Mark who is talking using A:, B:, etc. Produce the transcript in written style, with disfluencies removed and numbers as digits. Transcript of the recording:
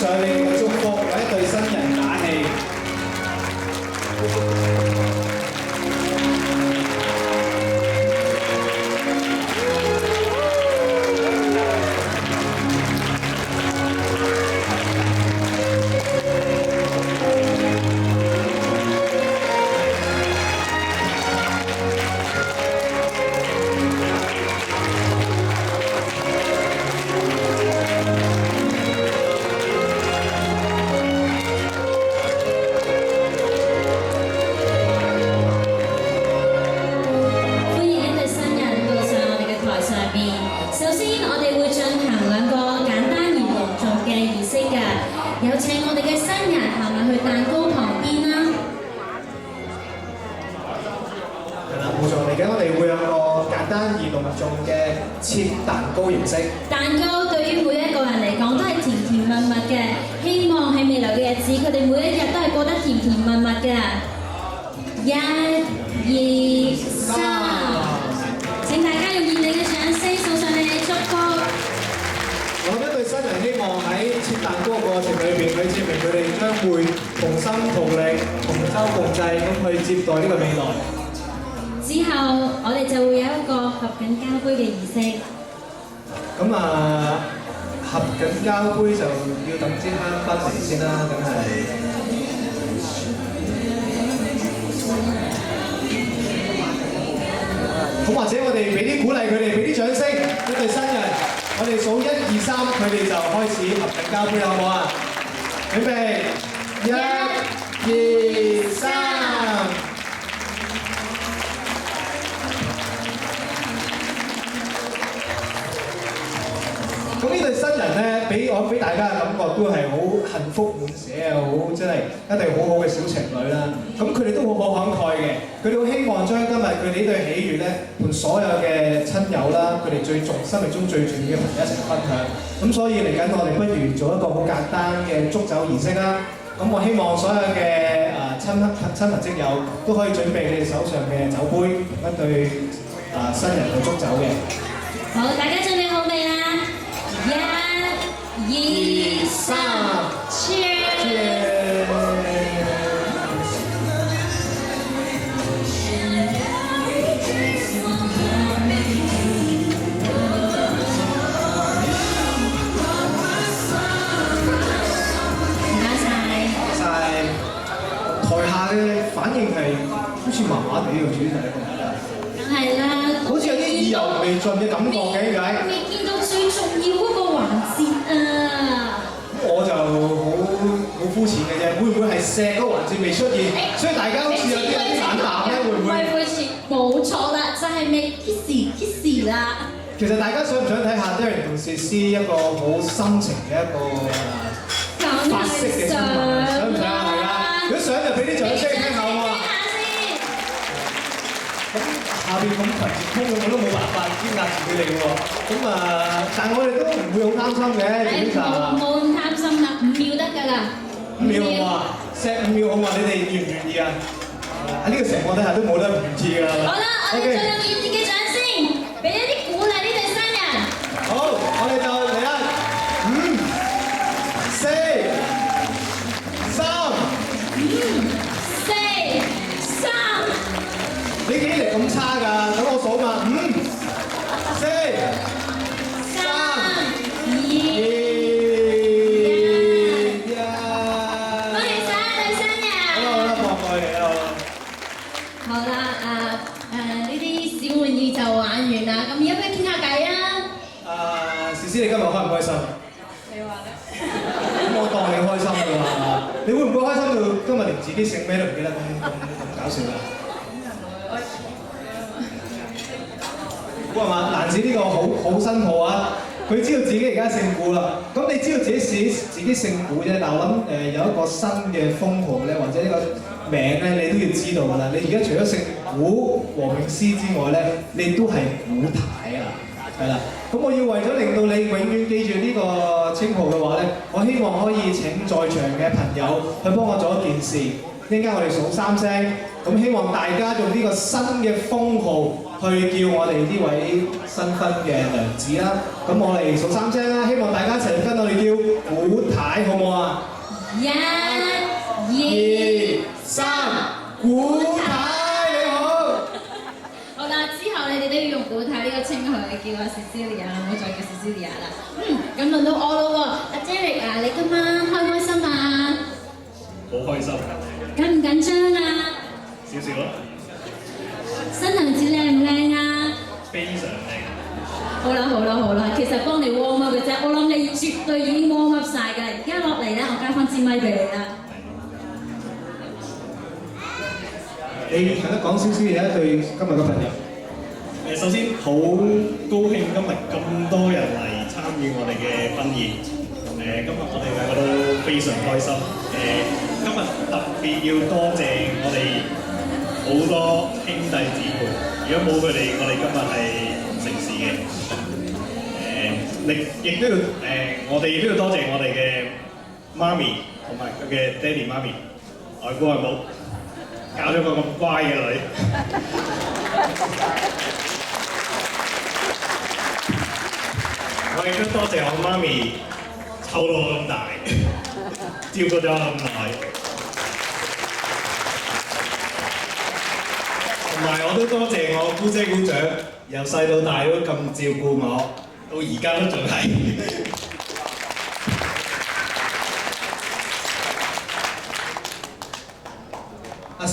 A: 上你哋嘅祝福，為一對新人打氣。切蛋糕形式，
B: 蛋糕對於每一個人嚟講都係甜甜蜜蜜嘅，希望喺未來嘅日子，佢哋每一日都係過得甜甜蜜蜜嘅。1、2、3，請大家用熱烈嘅掌聲送上你哋祝福。
A: 我覺得對新人希望喺切蛋糕過程裏邊，佢證明佢哋將會同心同力、同舟共濟咁去接待呢個未來。
B: 之後，我哋就會有一個合緊交杯嘅儀式。
A: 咁啊，合緊交杯就要等支香檳嚟先啦，梗係。咁或者我哋俾啲鼓勵佢哋，俾啲掌聲，一對新人，我哋數1、2、3，佢哋就開始合緊交杯，好唔好啊？準備1、2、3。咁呢對新人咧，俾大家嘅感覺都係好幸福滿瀉啊，好真係一對好好嘅小情侶啦。咁佢哋都好慷慨嘅，佢哋好希望將今日佢哋呢對喜悅咧，同所有嘅親友啦，佢哋心目中最重要嘅朋友一齊分享。咁所以嚟緊我哋不如做一個好簡單嘅祝酒儀式啦。咁我希望所有嘅親朋戚友都可以準備你哋手上嘅酒杯，一對新人去祝酒嘅。
B: 好，大家準備好未啊？1、2、3 ，Cheers！
A: 台下嘅反應係好似麻麻地喎，主題曲。
B: 梗係啦，
A: 好似有啲意猶未盡嘅感覺嘅，點解？
B: 未見到最重要嗰個環節啊！
A: 我就好膚淺嘅啫，會唔會係錫嗰個環節未出現，所以大家好似有啲冷淡咧？會唔會？
B: 膚淺，冇錯啦，就係未 kiss 啦。
A: 其實大家想唔想睇下 Darren 同薛詩一個好深情嘅一個法式嘅親吻？想唔想啊？係啊！如果想就俾啲掌聲聽下好嘛？咁下邊咁群接通嘅，我都冇辦法堅壓住佢哋喎。咁但係我哋都唔會好擔心嘅，檢查。
B: 冇咁擔心啦，5秒得㗎啦。
A: 5秒好嘛？錫5秒好嘛？你哋願唔願意啊？喺呢個情況底下都冇得唔知㗎啦。
B: 好啦，我哋再用熱烈嘅掌聲，俾一啲鼓勵呢對新人。
A: 好，我哋就嚟啦！5、4、3。你幾力咁差㗎？等我數嘛，5、4、3、2、1。
B: 恭喜晒一對新人！
A: 好啦，放過嚟啦。
B: 好啦，呢啲小玩意就玩完啦，咁而家不如傾下偈啊！
A: 詩詩，你今日開唔開心？
B: 你話咧？
A: 咁我當你開心㗎嘛？你會唔會開心到今日連自己姓咩都唔記得咁搞笑㗎？係嘛？蘭子呢個好新抱啊！佢知道自己而家姓古啦。咁你知道自己姓古啫，但係我諗有一個新嘅封號咧，或者呢個名咧，你都要知道㗎啦。你而家除咗姓古黃詠詩之外咧，你都係古太啊，係啦。咁我要為咗令到你永遠記住呢個稱號嘅話咧，我希望可以請在場嘅朋友去幫我做一件事。一陣間我哋數3聲，咁希望大家用呢個新嘅封號去叫我哋呢位新婚嘅娘子啦。咁我哋數3聲啦，希望大家一齊跟我哋叫古太，好唔好啊？
C: 心。
B: 緊唔緊張啊？
C: 少少咯，
B: 新娘子靚唔靚啊？
C: 非常靚。
B: 好啦好啦好啦，其實幫你 warm up 嘅啫，我諗你絕對已經 warm up 晒㗎啦。而家落嚟咧，我交翻支咪俾你啦。
A: 你係得講少少嘢對今日嘅朋友。
C: 首先好高興今日咁多人嚟參與我哋嘅婚宴。今日我哋兩個都非常開心。今日特別要多謝我哋好多兄弟姊妹，如果冇佢哋，我哋今日係唔成事嘅。亦都要我哋亦都要多謝我哋嘅媽咪同埋佢嘅爹哋媽咪、外父外母，教咗個咁乖嘅女。我亦都多謝我媽咪湊到我咁大，照顧咗我咁耐，同埋我都多謝我姑姐姑丈，由細到大都咁照顧我，到而家都仲係。